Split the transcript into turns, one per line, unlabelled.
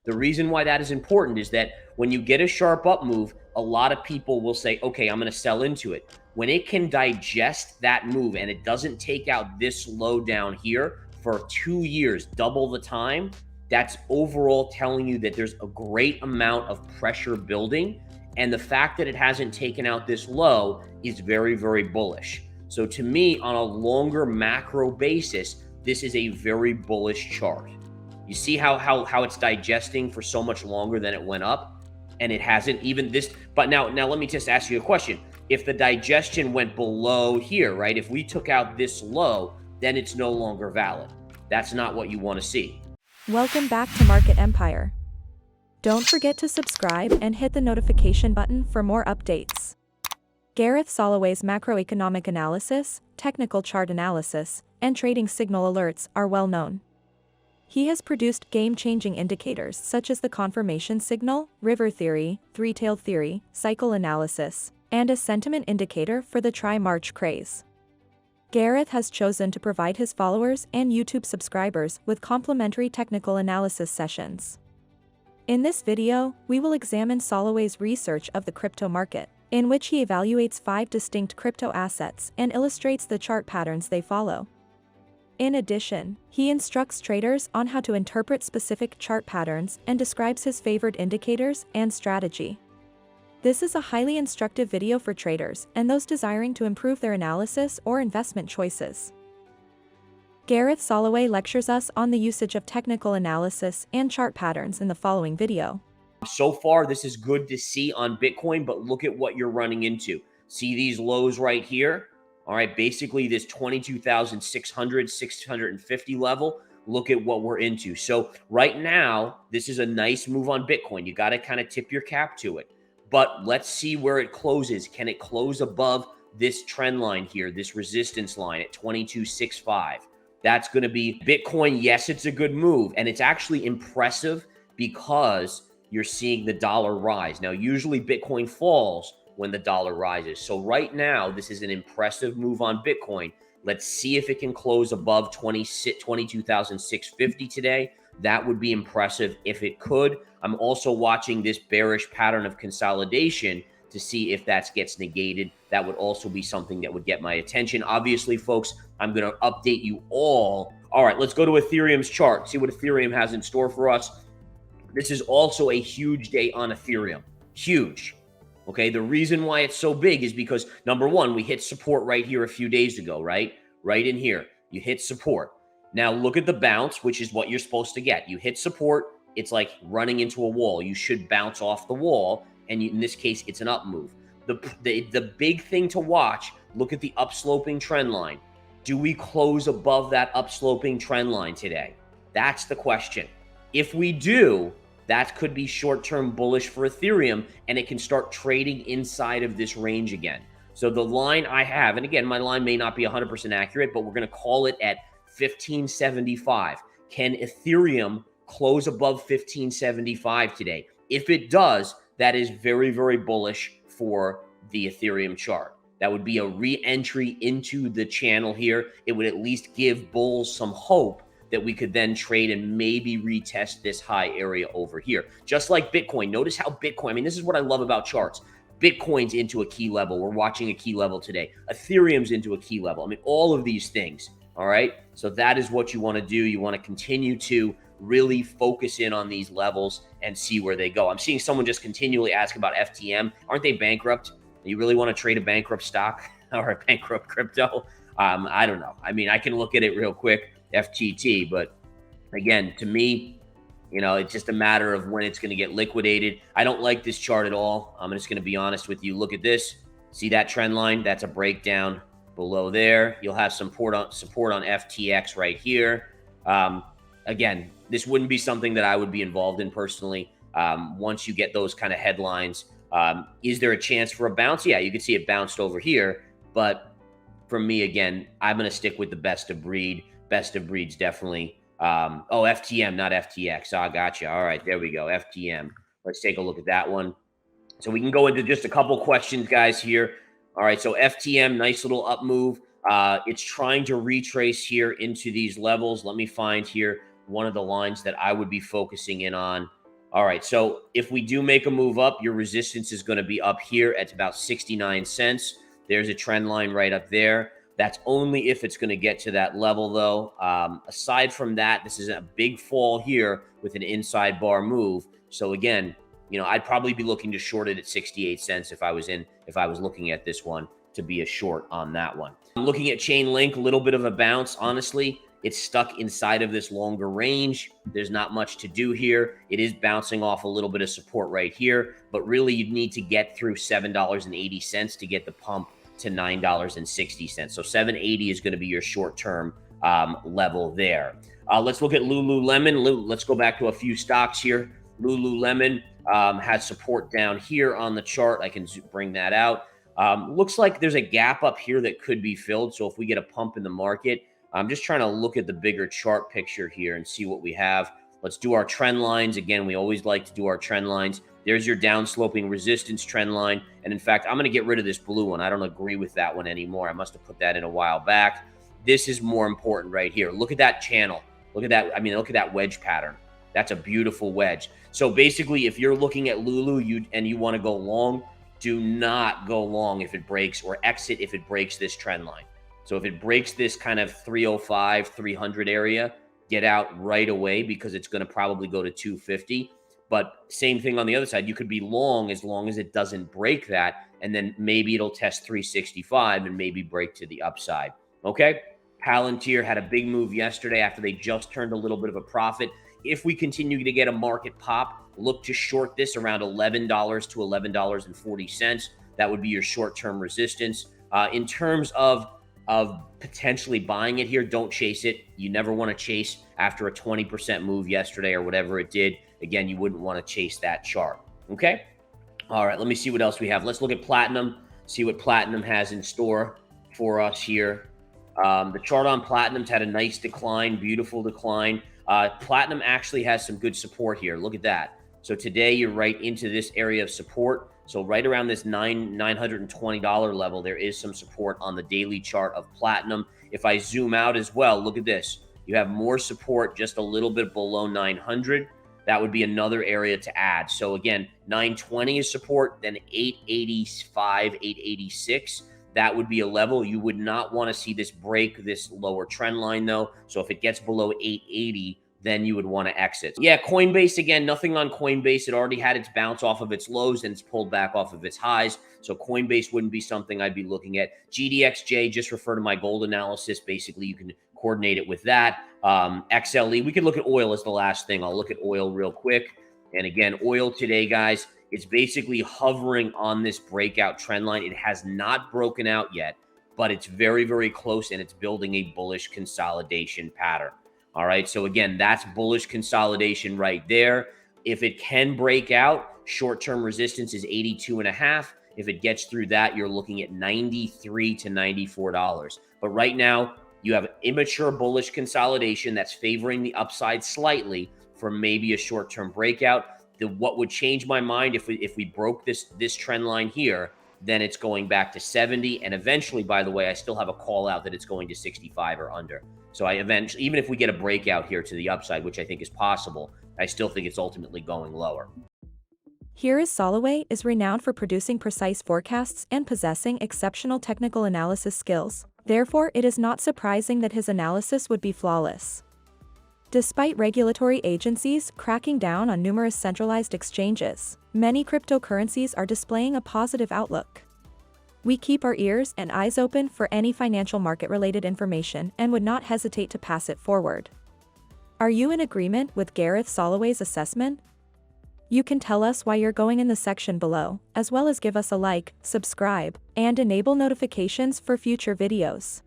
The reason why that is important is that when you get a sharp up move, a lot of people will say, okay, I'm going to sell into it. When it can digest that move and it doesn't take out this low down here for 2 years, double the time, that's overall telling you that there's a great amount of pressure building. And the fact that it hasn't taken out this low is very, very bullish. So to me, on a longer macro basis, this is a very bullish chart. You see how it's digesting for so much longer than it went up, and it hasn't even this. But now let me just ask you a question. If the digestion went below here, right? If we took out this low, then it's no longer valid. That's not what you want to see.
Welcome back to Market Empire. Don't forget to subscribe and hit the notification button for more updates. Gareth Soloway's macroeconomic analysis, technical chart analysis, and trading signal alerts are well known. He has produced game-changing indicators such as the confirmation signal, river theory, three-tailed theory, cycle analysis, and a sentiment indicator for the tri-March craze. Gareth has chosen to provide his followers and YouTube subscribers with complimentary technical analysis sessions. In this video, we will examine Soloway's research of the crypto market, in which he evaluates 5 distinct crypto assets and illustrates the chart patterns they follow. In addition, he instructs traders on how to interpret specific chart patterns and describes his favorite indicators and strategy. This is a highly instructive video for traders and those desiring to improve their analysis or investment choices. Gareth Soloway lectures us on the usage of technical analysis and chart patterns in the following video.
So far, this is good to see on Bitcoin, but look at what you're running into. See these lows right here? All right, basically this 22,600, 650 level. Look at what we're into. So right now, this is a nice move on Bitcoin. You got to kind of tip your cap to it. But let's see where it closes. Can it close above this trend line here, this resistance line at 22.65? That's going to be Bitcoin. Yes, it's a good move. And it's actually impressive because you're seeing the dollar rise. Now, usually Bitcoin falls when the dollar rises. So right now, this is an impressive move on Bitcoin. Let's see if it can close above 22,650 today. That would be impressive if it could. I'm also watching this bearish pattern of consolidation to see if that gets negated. That would also be something that would get my attention. Obviously, folks, I'm going to update you all. All right, let's go to Ethereum's chart, see what Ethereum has in store for us. This is also a huge day on Ethereum. Huge. Okay, the reason why it's so big is because, number one, we hit support right here a few days ago, right? Right in here. You hit support. Now look at the bounce, which is what you're supposed to get. You hit support. It's like running into a wall. You should bounce off the wall. And in this case, it's an up move. The big thing to watch, look at the upsloping trend line. Do we close above that upsloping trend line today? That's the question. If we do, that could be short-term bullish for Ethereum, and it can start trading inside of this range again. So the line I have, and again, my line may not be 100% accurate, but we're going to call it at 1575. Can Ethereum close above 1575 today? If it does, that is very, very bullish for the Ethereum chart. That would be a re-entry into the channel here. It would at least give bulls some hope that we could then trade and maybe retest this high area over here. Just like Bitcoin. Notice how Bitcoin, I mean, this is what I love about charts. Bitcoin's into a key level. We're watching a key level today. Ethereum's into a key level. I mean, all of these things, all right? So that is what you want to do. You want to continue to really focus in on these levels and see where they go. I'm seeing someone just continually ask about FTM. Aren't they bankrupt? You really want to trade a bankrupt stock or a bankrupt crypto? I don't know. I mean, I can look at it real quick. FTT, but again, to me, you know, it's just a matter of when it's going to get liquidated. I don't like this chart at all. I'm just going to be honest with you. Look at this. See that trend line? That's a breakdown below there. You'll have some support on FTX right here. Again, this wouldn't be something that I would be involved in personally. Once you get those kind of headlines, is there a chance for a bounce? Yeah, you can see it bounced over here, but for me, again, I'm going to stick with the best of breed. Best of breeds, definitely. FTM, not FTX. I gotcha. All right, there we go. FTM. Let's take a look at that one. So we can go into just a couple questions, guys, here. All right, so FTM, nice little up move. It's trying to retrace here into these levels. Let me find here one of the lines that I would be focusing in on. All right, so if we do make a move up, your resistance is going to be up here at about 69 cents. There's a trend line right up there. That's only if it's going to get to that level, though. Aside from that, this is a big fall here with an inside bar move. So again, I'd probably be looking to short it at 68 cents if I was looking at this one to be a short on that one. I'm looking at chain link, a little bit of a bounce, honestly. It's stuck inside of this longer range. There's not much to do here. It is bouncing off a little bit of support right here, but really you'd need to get through $7.80 to get the pump to $9.60. So 780 is going to be your short-term level there. Let's look at Lululemon. Let's go back to a few stocks here. Lululemon has support down here on the chart. I can bring that out. Looks like there's a gap up here that could be filled. So if we get a pump in the market, I'm just trying to look at the bigger chart picture here and see what we have. Let's do our trend lines. Again, we always like to do our trend lines. There's your downsloping resistance trend line. And in fact, I'm going to get rid of this blue one. I don't agree with that one anymore. I must have put that in a while back. This is more important right here. Look at that channel. Look at that. I mean, look at that wedge pattern. That's a beautiful wedge. So basically, if you're looking at Lulu and you want to go long, do not go long if it breaks, or exit if it breaks this trend line. So if it breaks this kind of 305, 300 area, get out right away because it's going to probably go to 250. But same thing on the other side. You could be long as it doesn't break that, and then maybe it'll test 365 and maybe break to the upside. Okay? Palantir had a big move yesterday after they just turned a little bit of a profit. If we continue to get a market pop, look to short this around $11 to $11.40. That would be your short-term resistance. In terms of potentially buying it here, don't chase it. You never want to chase after a 20% move yesterday or whatever it did. Again, you wouldn't want to chase that chart. Okay? All right, let me see what else we have. Let's look at platinum, see what platinum has in store for us here. The chart on platinum's had a nice decline, beautiful decline. Platinum actually has some good support here. Look at that. So today you're right into this area of support. So right around this $920 level, there is some support on the daily chart of platinum. If I zoom out as well, look at this. You have more support just a little bit below 900. That would be another area to add. So again, 920 is support, then 885, 886. That would be a level. You would not want to see this break this lower trend line though. So if it gets below 880, then you would want to exit. Yeah, Coinbase, again, nothing on Coinbase. It already had its bounce off of its lows and it's pulled back off of its highs. So Coinbase wouldn't be something I'd be looking at. GDXJ, just refer to my gold analysis. Basically, you can coordinate it with that. XLE, we could look at oil as the last thing. I'll look at oil real quick. And again, oil today, guys, it's basically hovering on this breakout trend line. It has not broken out yet, but it's very, very close and it's building a bullish consolidation pattern. All right, so again, that's bullish consolidation right there. If it can break out, short-term resistance is 82.5. If it gets through that, you're looking at $93 to $94. But right now, you have immature bullish consolidation that's favoring the upside slightly for maybe a short-term breakout. What would change my mind if we broke this trend line here, then it's going back to 70. And eventually, by the way, I still have a call out that it's going to 65 or under. So even if we get a breakout here to the upside, which I think is possible, I still think it's ultimately going lower.
Here is Soloway is renowned for producing precise forecasts and possessing exceptional technical analysis skills. Therefore, it is not surprising that his analysis would be flawless. Despite regulatory agencies cracking down on numerous centralized exchanges, many cryptocurrencies are displaying a positive outlook. We keep our ears and eyes open for any financial market-related information and would not hesitate to pass it forward. Are you in agreement with Gareth Soloway's assessment? You can tell us why you're going in the section below, as well as give us a like, subscribe, and enable notifications for future videos.